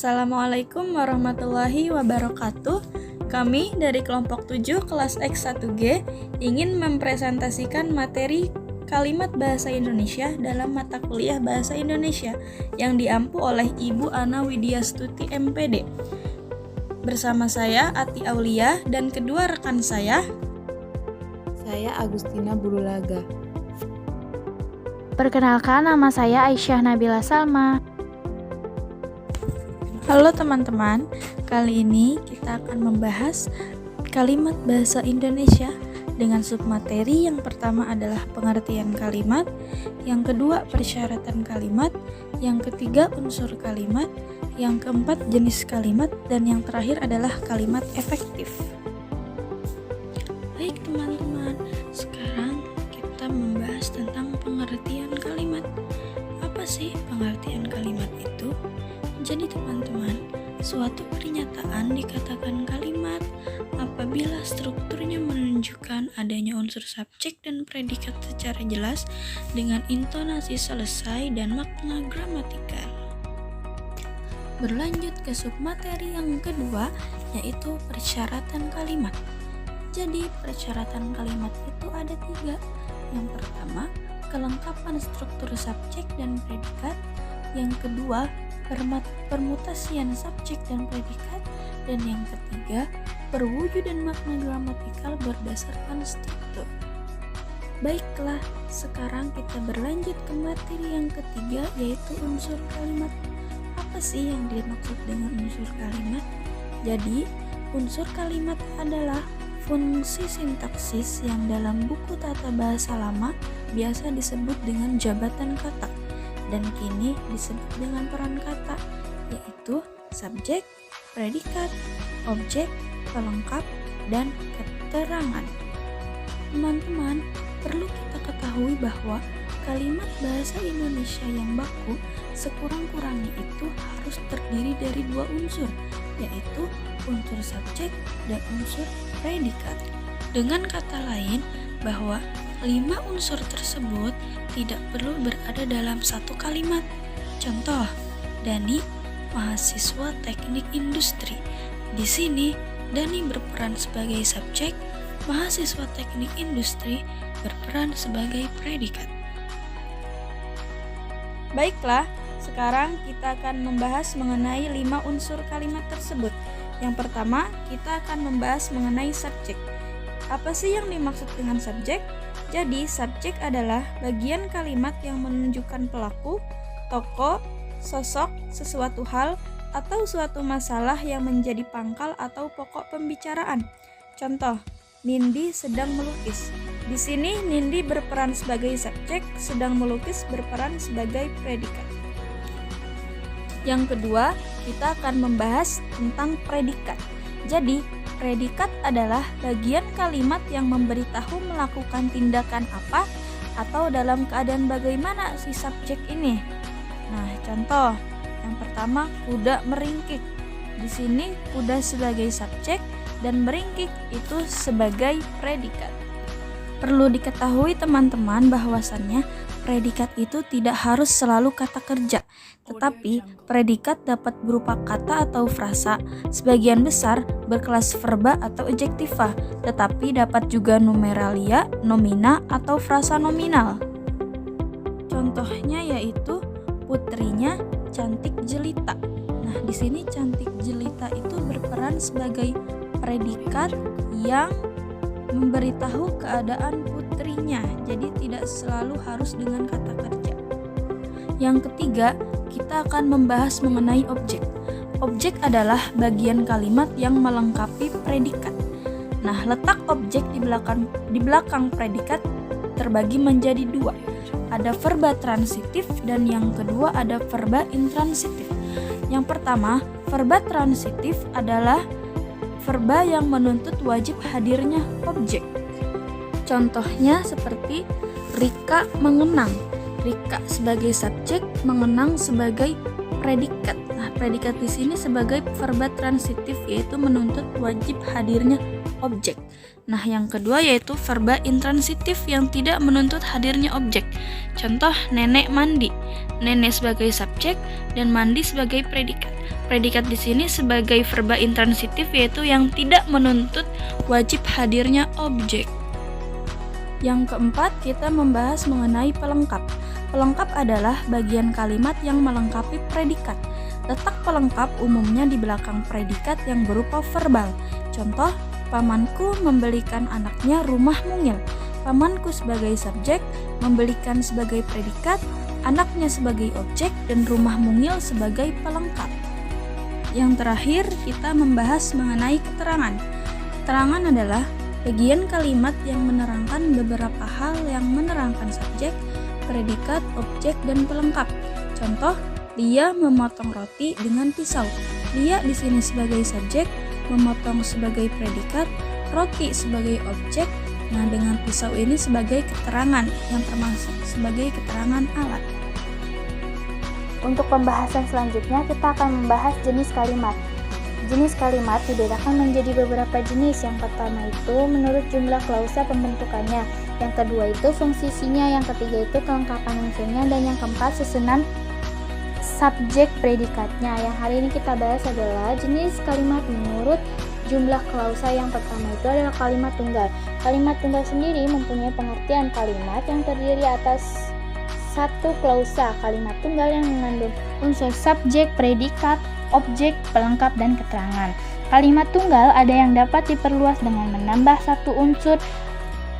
Assalamualaikum warahmatullahi wabarakatuh. Kami dari kelompok 7 kelas X1G ingin mempresentasikan materi kalimat bahasa Indonesia dalam mata kuliah Bahasa Indonesia yang diampu oleh Ibu Ana Widyastuti MPD. Bersama saya Ati Aulia dan kedua rekan saya Agustina Burulaga. Perkenalkan, nama saya Aisyah Nabila Salma. Halo teman-teman, kali ini kita akan membahas kalimat bahasa Indonesia dengan submateri. Yang pertama adalah pengertian kalimat, yang kedua persyaratan kalimat, yang ketiga unsur kalimat, yang keempat jenis kalimat, dan yang terakhir adalah kalimat efektif. Baik teman-teman, sekarang kita membahas tentang pengertian kalimat. Apa sih pengertian kalimat itu? Jadi teman-teman, suatu pernyataan dikatakan kalimat apabila strukturnya menunjukkan adanya unsur subjek dan predikat secara jelas dengan intonasi selesai dan makna gramatikal. Berlanjut ke submateri yang kedua, yaitu persyaratan kalimat. Jadi persyaratan kalimat itu ada 3. Yang pertama, kelengkapan struktur subjek dan predikat. Yang kedua, permutasian subjek dan predikat, dan yang ketiga, perwujudan makna gramatikal berdasarkan struktur. Baiklah, sekarang kita berlanjut ke materi yang ketiga, yaitu unsur kalimat. Apa sih yang dimaksud dengan unsur kalimat? Jadi, unsur kalimat adalah fungsi sintaksis yang dalam buku tata bahasa lama biasa disebut dengan jabatan kata, dan kini disebut dengan peran kata, yaitu subjek, predikat, objek, pelengkap, dan keterangan. Teman-teman, perlu kita ketahui bahwa kalimat bahasa Indonesia yang baku sekurang-kurangnya itu harus terdiri dari 2 unsur, yaitu unsur subjek dan unsur predikat. Dengan kata lain, bahwa 5 unsur tersebut tidak perlu berada dalam satu kalimat. Contoh, Dani mahasiswa teknik industri. Di sini, Dani berperan sebagai subjek, mahasiswa teknik industri berperan sebagai predikat. Baiklah, sekarang kita akan membahas mengenai 5 unsur kalimat tersebut. Yang pertama, kita akan membahas mengenai subjek. Apa sih yang dimaksud dengan subjek? Jadi, subjek adalah bagian kalimat yang menunjukkan pelaku, tokoh, sosok, sesuatu hal, atau suatu masalah yang menjadi pangkal atau pokok pembicaraan. Contoh, Nindi sedang melukis. Di sini, Nindi berperan sebagai subjek, sedang melukis berperan sebagai predikat. Yang kedua, kita akan membahas tentang predikat. Jadi, predikat adalah bagian kalimat yang memberitahu melakukan tindakan apa atau dalam keadaan bagaimana si subjek ini. Nah, contoh yang pertama, kuda meringkik. Di sini kuda sebagai subjek dan meringkik itu sebagai predikat. Perlu diketahui teman-teman bahwasannya predikat itu tidak harus selalu kata kerja, tetapi predikat dapat berupa kata atau frasa, sebagian besar berkelas verba atau adjektiva, tetapi dapat juga numeralia, nomina, atau frasa nominal. Contohnya yaitu putrinya cantik jelita. Nah, di sini cantik jelita itu berperan sebagai predikat yang memberitahu keadaan putrinya, jadi tidak selalu harus dengan kata kerja. Yang ketiga, kita akan membahas mengenai objek. Objek adalah bagian kalimat yang melengkapi predikat. Nah, letak objek di belakang predikat terbagi menjadi 2. Ada verba transitif dan yang kedua ada verba intransitif. Yang pertama, verba transitif adalah verba yang menuntut wajib hadirnya objek. Contohnya seperti Rika mengenang. Rika sebagai subjek, mengenang sebagai predikat. Nah, predikat di sini sebagai verba transitif, yaitu menuntut wajib hadirnya objek. Nah, yang kedua yaitu verba intransitif yang tidak menuntut hadirnya objek. Contoh, nenek mandi. Nenek sebagai subjek dan mandi sebagai predikat. Predikat di sini sebagai verba intransitif yaitu yang tidak menuntut wajib hadirnya objek. Yang keempat, kita membahas mengenai pelengkap. Pelengkap adalah bagian kalimat yang melengkapi predikat. Letak pelengkap umumnya di belakang predikat yang berupa verbal. Contoh, pamanku membelikan anaknya rumah mungil. Pamanku sebagai subjek, membelikan sebagai predikat, anaknya sebagai objek, dan rumah mungil sebagai pelengkap. Yang terakhir, kita membahas mengenai keterangan. Keterangan adalah bagian kalimat yang menerangkan beberapa hal yang menerangkan subjek, predikat, objek, dan pelengkap. Contoh, Lia memotong roti dengan pisau. Lia di sini sebagai subjek, memotong sebagai predikat, roti sebagai objek. Nah, dengan pisau ini sebagai keterangan yang termasuk sebagai keterangan alat. Untuk pembahasan selanjutnya, kita akan membahas jenis kalimat. Jenis kalimat dibedakan menjadi beberapa jenis. Yang pertama itu menurut jumlah klausa pembentukannya. Yang kedua itu fungsinya. Yang ketiga itu kelengkapan unsurnya. Dan yang keempat susunan subjek predikatnya. Yang hari ini kita bahas adalah jenis kalimat menurut jumlah klausa. Yang pertama itu adalah kalimat tunggal. Kalimat tunggal sendiri mempunyai pengertian kalimat yang terdiri atas satu klausa. Kalimat tunggal yang mengandung unsur subjek, predikat, objek, pelengkap, dan keterangan. Kalimat tunggal ada yang dapat diperluas dengan menambah satu unsur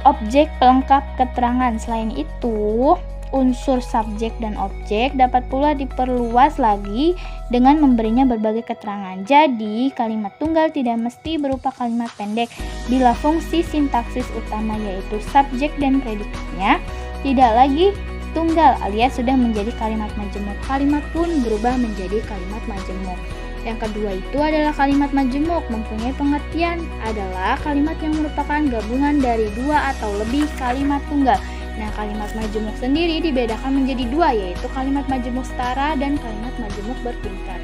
objek, pelengkap, keterangan. Selain itu, unsur subjek dan objek dapat pula diperluas lagi dengan memberinya berbagai keterangan. Jadi, kalimat tunggal tidak mesti berupa kalimat pendek bila fungsi sintaksis utama yaitu subjek dan predikatnya tidak lagi tunggal alias sudah menjadi kalimat majemuk. Kalimat pun berubah menjadi kalimat majemuk. Yang kedua itu adalah kalimat majemuk. Mempunyai pengertian adalah kalimat yang merupakan gabungan dari dua atau lebih kalimat tunggal. Nah, kalimat majemuk sendiri dibedakan menjadi dua, yaitu kalimat majemuk setara dan kalimat majemuk bertingkat.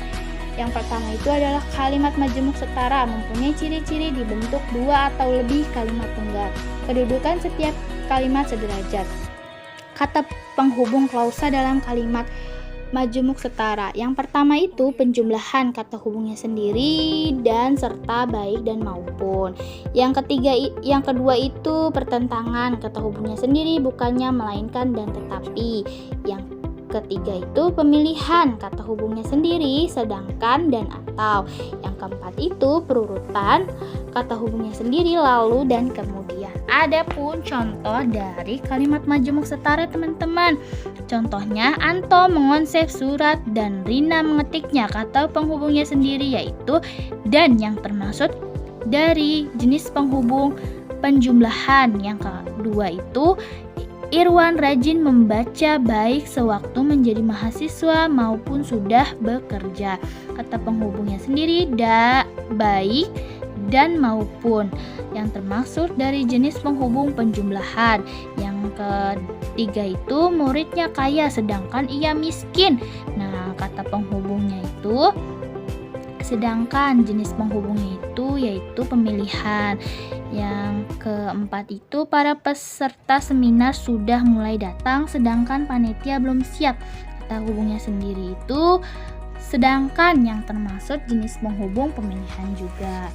Yang pertama itu adalah kalimat majemuk setara, mempunyai ciri-ciri dibentuk dua atau lebih kalimat tunggal. Kedudukan setiap kalimat sederajat. Kata penghubung klausa dalam kalimat majemuk setara. Yang pertama itu penjumlahan kata hubungnya sendiri dan serta baik dan maupun. Yang kedua itu pertentangan kata hubungnya sendiri bukannya melainkan dan tetapi. Yang ketiga itu pemilihan kata hubungnya sendiri sedangkan dan atau. Yang keempat itu perurutan kata hubungnya sendiri lalu dan kemudian. Adapun contoh dari kalimat majemuk setara teman-teman. Contohnya Anto mengonsep surat dan Rina mengetiknya. Kata penghubungnya sendiri yaitu dan yang termasuk dari jenis penghubung penjumlahan. Yang kedua itu Irwan rajin membaca baik sewaktu menjadi mahasiswa maupun sudah bekerja. Kata penghubungnya sendiri baik dan maupun yang termasuk dari jenis penghubung penjumlahan. Yang ketiga itu muridnya kaya sedangkan ia miskin. Nah, kata penghubungnya itu sedangkan jenis penghubungnya itu yaitu pemilihan. Yang keempat itu para peserta seminar sudah mulai datang sedangkan panitia belum siap. Kata hubungnya sendiri itu sedangkan yang termasuk jenis penghubung pemilihan juga.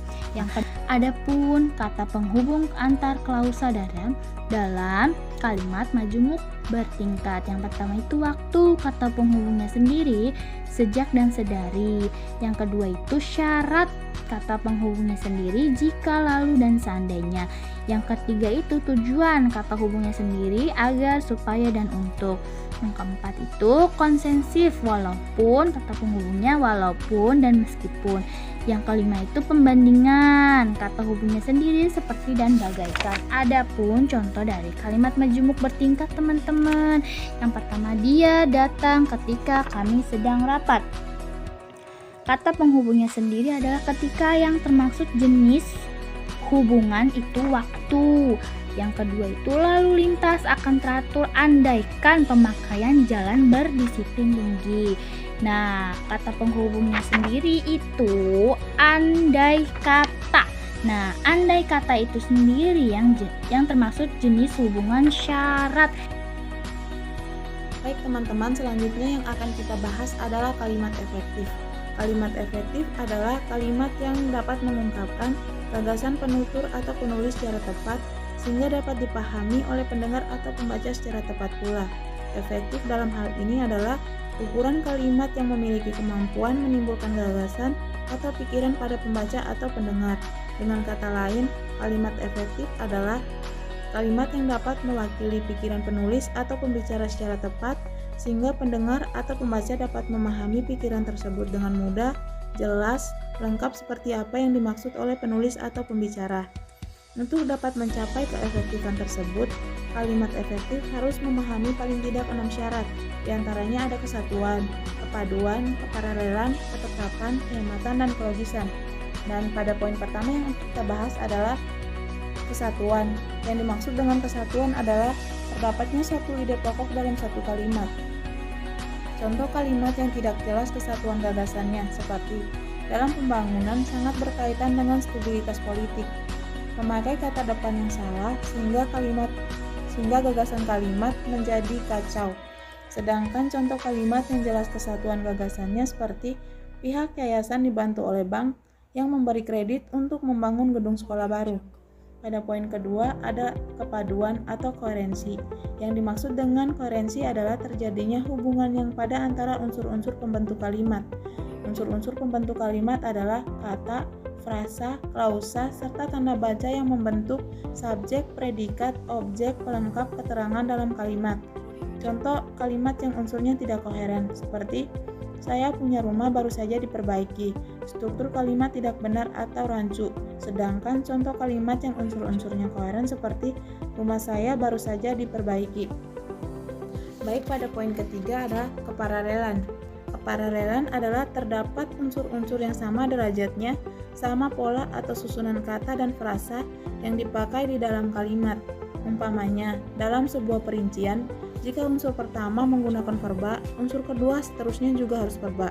Adapun kata penghubung antar klausa dalam kalimat majemuk bertingkat. Yang pertama itu waktu, kata penghubungnya sendiri sejak dan sedari. Yang kedua itu syarat, kata penghubungnya sendiri jika, lalu, dan seandainya. Yang ketiga itu tujuan, kata hubungnya sendiri agar, supaya, dan untuk. Yang keempat itu konsensif, walaupun, kata penghubungnya walaupun dan meskipun. Yang kelima itu pembandingan, kata hubungnya sendiri seperti dan bagaikan. Adapun contoh dari kalimat majemuk bertingkat teman-teman. Yang pertama, dia datang ketika kami sedang rapat. Kata penghubungnya sendiri adalah ketika yang termaksud jenis hubungan itu waktu. Yang kedua itu lalu lintas akan teratur andaikan pemakaian jalan berdisiplin tinggi. Nah, kata penghubungnya sendiri itu andai kata. Nah, andai kata itu sendiri yang termasuk jenis hubungan syarat. Baik teman-teman, selanjutnya yang akan kita bahas adalah kalimat efektif. Kalimat efektif adalah kalimat yang dapat mengungkapkan gagasan penutur atau penulis secara tepat sehingga dapat dipahami oleh pendengar atau pembaca secara tepat pula. Efektif dalam hal ini adalah ukuran kalimat yang memiliki kemampuan menimbulkan gagasan atau pikiran pada pembaca atau pendengar. Dengan kata lain, kalimat efektif adalah kalimat yang dapat mewakili pikiran penulis atau pembicara secara tepat sehingga pendengar atau pembaca dapat memahami pikiran tersebut dengan mudah, jelas, lengkap seperti apa yang dimaksud oleh penulis atau pembicara. Untuk dapat mencapai keefektifan tersebut, kalimat efektif harus memahami paling tidak 6 syarat. Di antaranya ada kesatuan, kepaduan, keparalelan, ketetapan, kehematan, dan kelogisan. Dan pada poin pertama yang kita bahas adalah kesatuan. Yang dimaksud dengan kesatuan adalah terdapatnya satu ide pokok dalam satu kalimat. Contoh kalimat yang tidak jelas kesatuan gagasannya seperti dalam pembangunan sangat berkaitan dengan stabilitas politik. Memakai kata depan yang salah sehingga gagasan kalimat menjadi kacau. Sedangkan contoh kalimat yang jelas kesatuan gagasannya seperti pihak yayasan dibantu oleh bank yang memberi kredit untuk membangun gedung sekolah baru. Pada poin kedua ada kepaduan atau koherensi. Yang dimaksud dengan koherensi adalah terjadinya hubungan yang pada antara unsur-unsur pembentuk kalimat. Unsur-unsur pembentuk kalimat adalah kata, frasa, klausa, serta tanda baca yang membentuk subjek, predikat, objek, pelengkap keterangan dalam kalimat. Contoh kalimat yang unsurnya tidak koheren seperti saya punya rumah baru saja diperbaiki. Struktur kalimat tidak benar atau rancu. Sedangkan contoh kalimat yang unsur-unsurnya koheren seperti rumah saya baru saja diperbaiki. Baik, pada poin ketiga ada keparalelan. Keparalelan adalah terdapat unsur-unsur yang sama derajatnya, sama pola atau susunan kata dan frasa yang dipakai di dalam kalimat. Umpamanya, dalam sebuah perincian, jika unsur pertama menggunakan verba, unsur kedua seterusnya juga harus verba.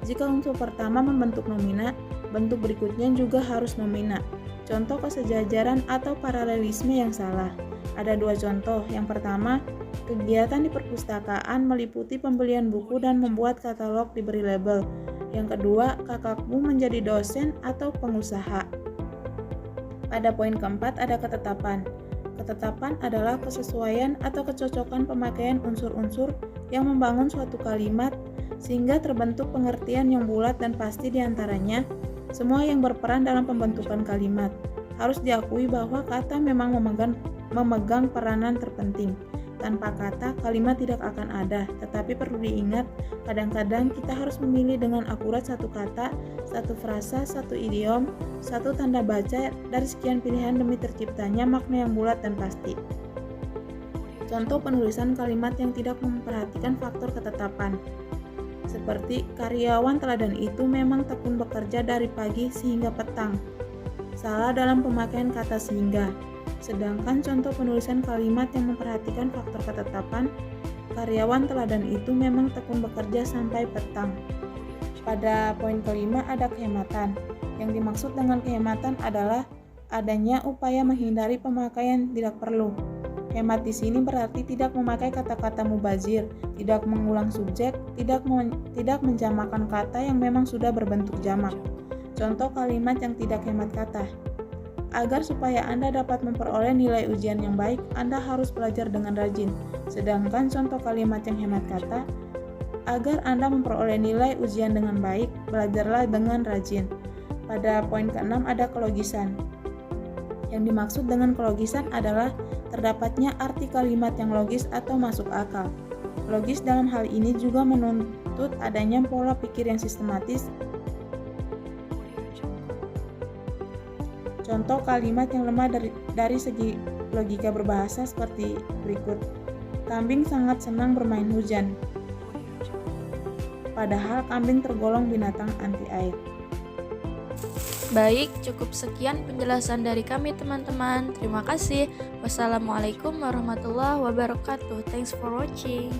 Jika unsur pertama membentuk nomina, bentuk berikutnya juga harus nomina. Contoh kesejajaran atau paralelisme yang salah. Ada dua contoh. Yang pertama, kegiatan di perpustakaan meliputi pembelian buku dan membuat katalog diberi label. Yang kedua, kakakmu menjadi dosen atau pengusaha. Pada poin keempat ada ketetapan. Ketetapan adalah kesesuaian atau kecocokan pemakaian unsur-unsur yang membangun suatu kalimat sehingga terbentuk pengertian yang bulat dan pasti di antaranya. Semua yang berperan dalam pembentukan kalimat. Harus diakui bahwa kata memang memegang peranan terpenting. Tanpa kata, kalimat tidak akan ada, tetapi perlu diingat, kadang-kadang kita harus memilih dengan akurat satu kata, satu frasa, satu idiom, satu tanda baca dari sekian pilihan demi terciptanya makna yang bulat dan pasti. Contoh penulisan kalimat yang tidak memperhatikan faktor ketetapan. Seperti karyawan teladan itu memang tekun bekerja dari pagi sehingga petang. Salah dalam pemakaian kata sehingga. Sedangkan contoh penulisan kalimat yang memperhatikan faktor ketetapan, karyawan teladan itu memang tekun bekerja sampai petang. Pada poin kelima ada kehematan. Yang dimaksud dengan kehematan adalah adanya upaya menghindari pemakaian tidak perlu. Hemat di sini berarti tidak memakai kata-kata mubazir, tidak mengulang subjek, tidak menjamakan kata yang memang sudah berbentuk jamak. Contoh kalimat yang tidak hemat kata. Agar supaya Anda dapat memperoleh nilai ujian yang baik, Anda harus belajar dengan rajin. Sedangkan contoh kalimat yang hemat kata, agar Anda memperoleh nilai ujian dengan baik, belajarlah dengan rajin. Pada poin ke-6 ada kelogisan. Yang dimaksud dengan kelogisan adalah terdapatnya arti kalimat yang logis atau masuk akal. Logis dalam hal ini juga menuntut adanya pola pikir yang sistematis. Contoh kalimat yang lemah dari segi logika berbahasa seperti berikut. Kambing sangat senang bermain hujan. Padahal kambing tergolong binatang anti air. Baik, cukup sekian penjelasan dari kami teman-teman. Terima kasih. Wassalamualaikum warahmatullahi wabarakatuh. Thanks for watching.